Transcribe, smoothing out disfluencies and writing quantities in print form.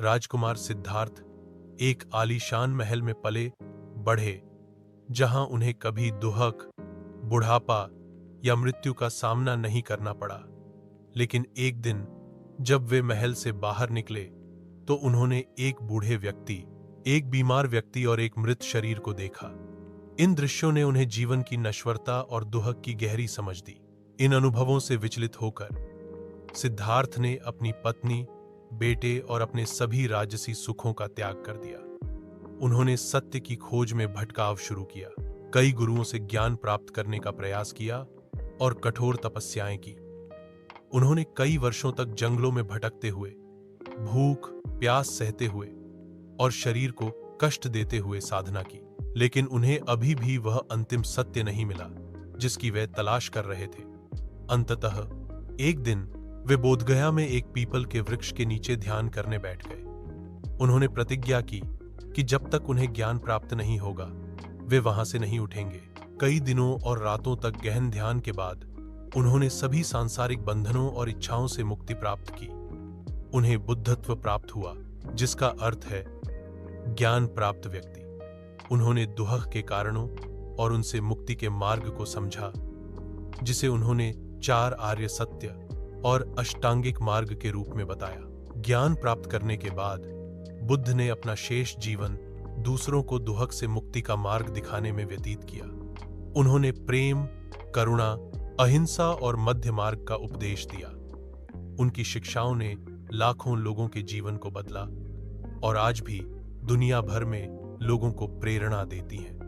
राजकुमार सिद्धार्थ एक आलीशान महल में पले बढ़े, जहां उन्हें कभी दुहक, बुढ़ापा या मृत्यु का सामना नहीं करना पड़ा। लेकिन एक दिन जब वे महल से बाहर निकले तो उन्होंने एक बूढ़े व्यक्ति, एक बीमार व्यक्ति और एक मृत शरीर को देखा। इन दृश्यों ने उन्हें जीवन की नश्वरता और दुहक की गहरी समझ दी। इन अनुभवों से विचलित होकर सिद्धार्थ ने अपनी पत्नी, बेटे और अपने सभी राजसी सुखों का त्याग कर दिया। उन्होंने सत्य की खोज में भटकाव शुरू किया, कई गुरुओं से ज्ञान प्राप्त करने का प्रयास किया और कठोर तपस्याएं की। उन्होंने कई वर्षों तक जंगलों में भटकते हुए, भूख प्यास सहते हुए और शरीर को कष्ट देते हुए साधना की। लेकिन उन्हें अभी भी वह अंतिम सत्य नहीं मिला जिसकी वे तलाश कर रहे थे। अंततः एक दिन वे बोधगया में एक पीपल के वृक्ष के नीचे ध्यान करने बैठ गए। उन्होंने प्रतिज्ञा की कि जब तक उन्हें ज्ञान प्राप्त नहीं होगा वे वहां से नहीं उठेंगे। कई दिनों और रातों तक गहन ध्यान के बाद उन्होंने सभी सांसारिक बंधनों और इच्छाओं से मुक्ति प्राप्त की। उन्हें बुद्धत्व प्राप्त हुआ, जिसका अर्थ है ज्ञान प्राप्त व्यक्ति। उन्होंने दुहक के कारणों और उनसे मुक्ति के मार्ग को समझा, जिसे उन्होंने 4 आर्य सत्य और अष्टांगिक मार्ग के रूप में बताया। ज्ञान प्राप्त करने के बाद बुद्ध ने अपना शेष जीवन दूसरों को दुहक से मुक्ति का मार्ग दिखाने में व्यतीत किया। उन्होंने प्रेम, करुणा, अहिंसा और मध्य मार्ग का उपदेश दिया। उनकी शिक्षाओं ने लाखों लोगों के जीवन को बदला और आज भी दुनिया भर में लोगों को प्रेरणा देती हैं।